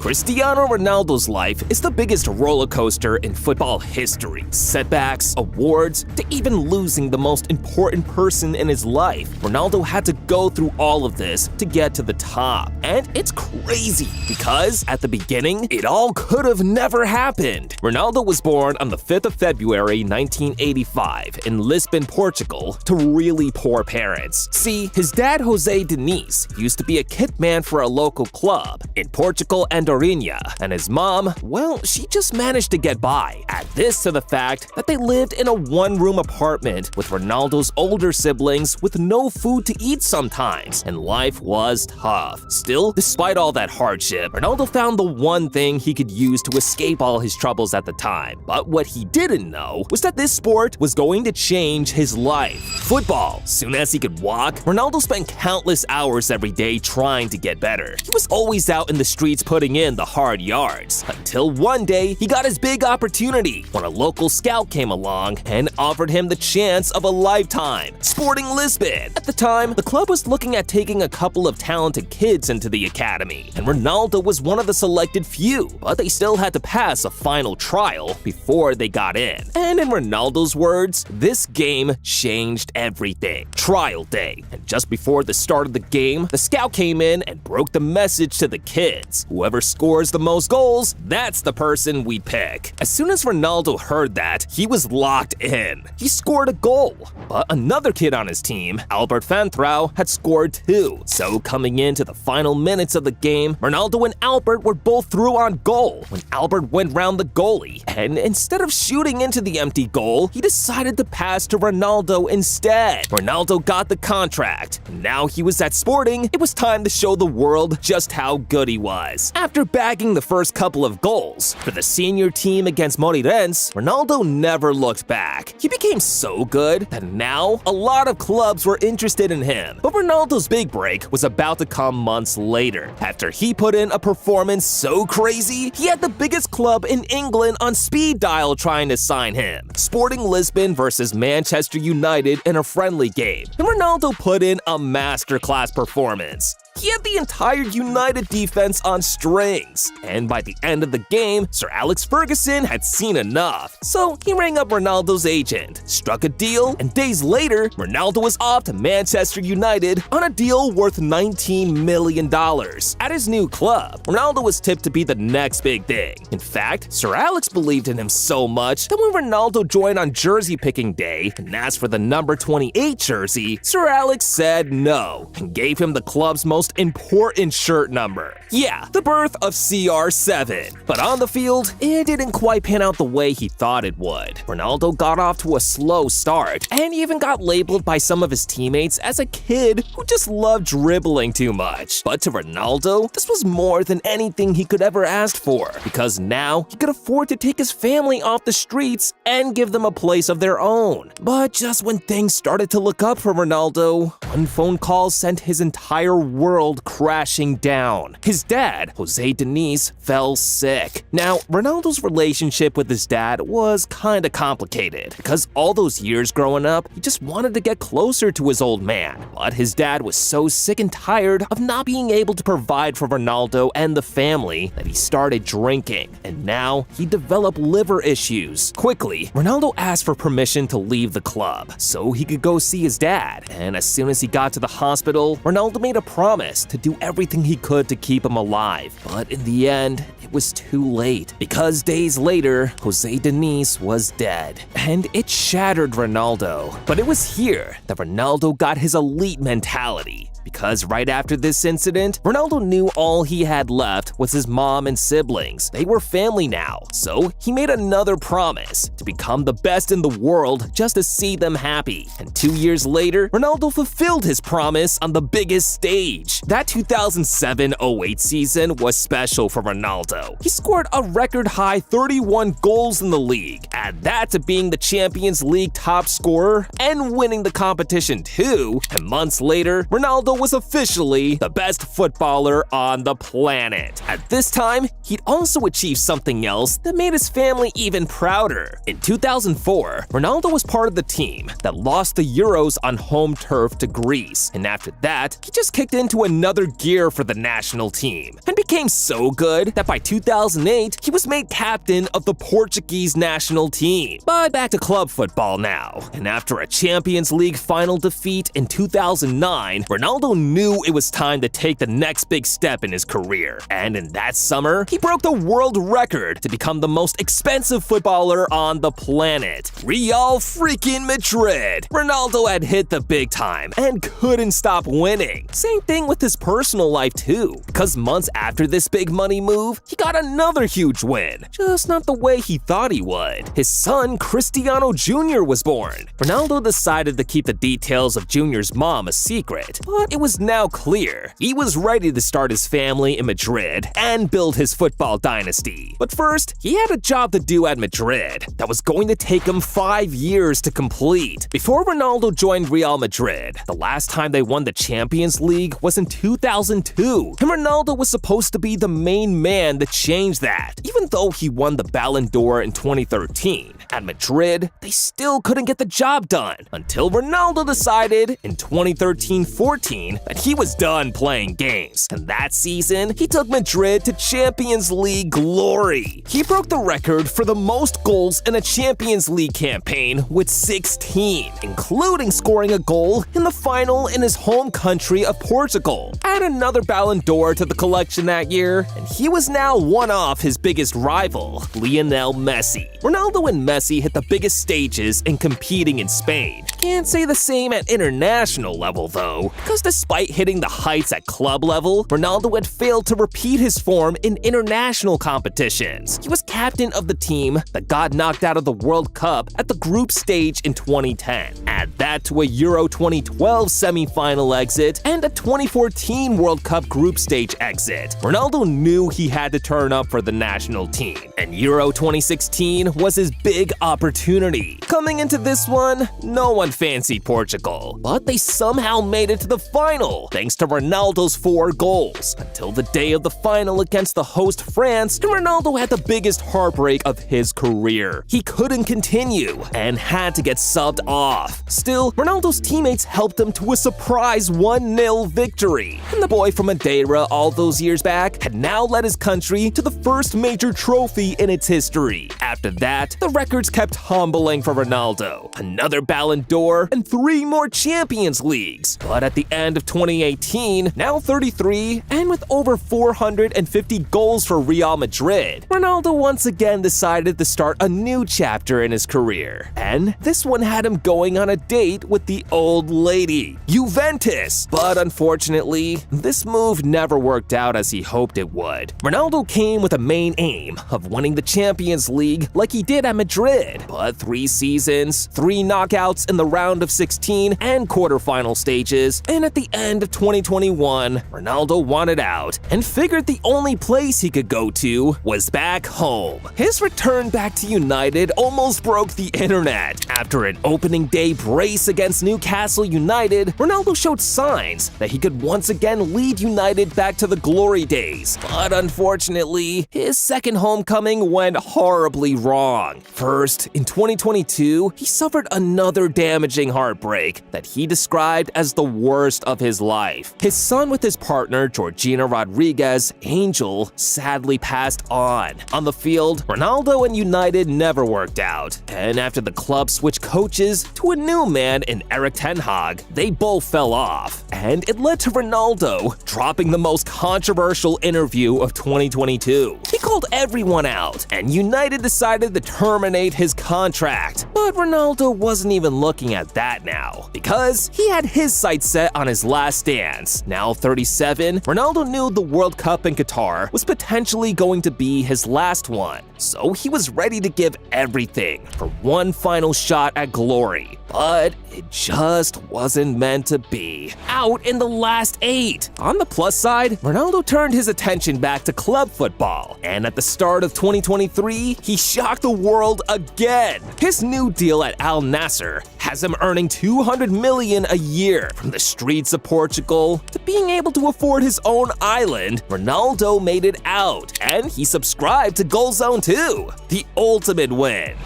Cristiano Ronaldo's life is the biggest roller coaster in football history. Setbacks, awards, to even losing the most important person in his life. Ronaldo had to go through all of this to get to the top. And it's crazy because at the beginning, it all could have never happened. Ronaldo was born on the 5th of February 1985 in Lisbon, Portugal, to really poor parents. See, his dad Jose Diniz used to be a kit man for a local club in Portugal and and his mom, well, she just managed to get by. Add this to the fact that they lived in a one-room apartment with Ronaldo's older siblings with no food to eat sometimes, and life was tough. Still, despite all that hardship, Ronaldo found the one thing he could use to escape all his troubles at the time. But what he didn't know was that this sport was going to change his life. Football. Soon as he could walk, Ronaldo spent countless hours every day trying to get better. He was always out in the streets putting in the hard yards, until one day he got his big opportunity when a local scout came along and offered him the chance of a lifetime. Sporting Lisbon. At the time, the club was looking at taking a couple of talented kids into the academy, and Ronaldo was one of the selected few, but they still had to pass a final trial before they got in. And in Ronaldo's words, this game changed everything. Trial day. And just before the start of the game, the scout came in and broke the message to the kids. Whoever scores the most goals, that's the person we pick. As soon as Ronaldo heard that, he was locked in. He scored a goal, but another kid on his team, Albert Fantrao, had scored two. So coming into the final minutes of the game, Ronaldo and Albert were both through on goal when Albert went round the goalie, and instead of shooting into the empty goal, he decided to pass to Ronaldo instead. Ronaldo got the contract, and now he was at Sporting. It was time to show the world just how good he was. After bagging the first couple of goals for the senior team against Moreirense, Ronaldo never looked back. He became so good that now a lot of clubs were interested in him. But Ronaldo's big break was about to come months later. After he put in a performance so crazy, he had the biggest club in England on speed dial trying to sign him. Sporting Lisbon versus Manchester United in a friendly game, and Ronaldo put in a masterclass performance. He had the entire United defense on strings, and by the end of the game, Sir Alex Ferguson had seen enough. So he rang up Ronaldo's agent, struck a deal, and days later, Ronaldo was off to Manchester United on a deal worth $19 million. At his new club, Ronaldo was tipped to be the next big thing. In fact, Sir Alex believed in him so much that when Ronaldo joined on jersey picking day and asked for the number 28 jersey, Sir Alex said no and gave him the club's most important shirt number. Yeah, the birth of CR7. But on the field, it didn't quite pan out the way he thought it would. Ronaldo got off to a slow start and even got labeled by some of his teammates as a kid who just loved dribbling too much. But to Ronaldo, this was more than anything he could ever ask for, because now he could afford to take his family off the streets and give them a place of their own. But just when things started to look up for Ronaldo, one phone call sent his entire world crashing down. His dad, Jose Diniz, fell sick. Now, Ronaldo's relationship with his dad was kinda complicated, because all those years growing up, he just wanted to get closer to his old man. But his dad was so sick and tired of not being able to provide for Ronaldo and the family that he started drinking, and now he developed liver issues. Quickly, Ronaldo asked for permission to leave the club so he could go see his dad, and as soon as he got to the hospital, Ronaldo made a promise to do everything he could to keep him alive. But in the end, it was too late, because days later, Jose Diniz was dead. And it shattered Ronaldo. But it was here that Ronaldo got his elite mentality. Because right after this incident, Ronaldo knew all he had left was his mom and siblings. They were family now. So he made another promise to become the best in the world just to see them happy. And 2 years later, Ronaldo fulfilled his promise on the biggest stage. That 2007-08 season was special for Ronaldo. He scored a record-high 31 goals in the league, Add that to being the Champions League top scorer and winning the competition too, and months later, Ronaldo was officially the best footballer on the planet. At this time, he'd also achieved something else that made his family even prouder. In 2004, Ronaldo was part of the team that lost the Euros on home turf to Greece, and after that, he just kicked into another gear for the national team and became so good that by 2008, he was made captain of the Portuguese national team. But back to club football now, and after a Champions League final defeat in 2009, Ronaldo knew it was time to take the next big step in his career, and in that summer, he broke the world record to become the most expensive footballer on the planet. Real freaking Madrid! Ronaldo had hit the big time and couldn't stop winning. Same thing with his personal life too, because months after this big money move, he got another huge win, just not the way he thought he would. His son, Cristiano Jr. was born. Ronaldo decided to keep the details of Jr.'s mom a secret, but it was now clear he was ready to start his family in Madrid and build his football dynasty. But first, he had a job to do at Madrid that was going to take him 5 years to complete. Before Ronaldo joined Real Madrid, the last time they won the Champions League was in 2002, and Ronaldo was supposed to be the main man to change that. Even though he won the Ballon d'Or in 2013, at Madrid, they still couldn't get the job done until Ronaldo decided in 2013-14 that he was done playing games. And that season, he took Madrid to Champions League glory. He broke the record for the most goals in a Champions League campaign with 16, including scoring a goal in the final in his home country of Portugal. Add another Ballon d'Or to the collection that year, and he was now one off his biggest rival, Lionel Messi. Ronaldo and Messi hit the biggest stages in competing in Spain. Can't say the same at international level though, because despite hitting the heights at club level, Ronaldo had failed to repeat his form in international competitions. He was captain of the team that got knocked out of the World Cup at the group stage in 2010. Add that to a Euro 2012 semi-final exit and a 2014 World Cup group stage exit. Ronaldo knew he had to turn up for the national team, and Euro 2016 was his big opportunity. Coming into this one, no one fancied Portugal, but they somehow made it to the final thanks to Ronaldo's 4 goals, until the day of the final against the host France, and Ronaldo had the biggest heartbreak of his career. He couldn't continue and had to get subbed off. Still, Ronaldo's teammates helped him to a surprise 1-0 victory, and the boy from Madeira all those years back had now led his country to the first major trophy in its history. After that, the records kept humbling for Ronaldo. Another Ballon d'Or and 3 more Champions Leagues. But at the end of 2018, now 33, and with over 450 goals for Real Madrid, Ronaldo once again decided to start a new chapter in his career. And this one had him going on a date with the old lady, Juventus. But unfortunately, this move never worked out as he hoped it would. Ronaldo came with a main aim of winning the Champions League like he did at Madrid, but 3 seasons, 3 knockouts in the round of 16 and quarterfinal stages, and at the end of 2021, Ronaldo wanted out and figured the only place he could go to was back home. His return back to United almost broke the internet. After an opening day brace against Newcastle United, Ronaldo showed signs that he could once again lead United back to the glory days. But unfortunately, his second homecoming went horribly wrong. First, in 2022, he suffered another damaging heartbreak that he described as the worst of his life. His son with his partner, Georgina Rodriguez, Angel, sadly passed on. On the field, Ronaldo and United never worked out, and after the club switched coaches to a new man in Erik ten Hag, they both fell off, and it led to Ronaldo dropping the most controversial interview of 2022. He called everyone out, and United decided to terminate his contract. But Ronaldo wasn't even looking at that now, because he had his sights set on his last dance. Now 37, Ronaldo knew the World Cup in Qatar was potentially going to be his last one, so he was ready to give everything for one final shot at glory. But it just wasn't meant to be. 3, out in the last 8. On the plus side, Ronaldo turned his attention back to club football, and at the start of 2023, he shocked the world again. His new deal at Al Nassr has him earning $200 million a year. From the streets of Portugal to being able to afford his own island, Ronaldo made it out, and he subscribed to Goal Zone 2, the ultimate win.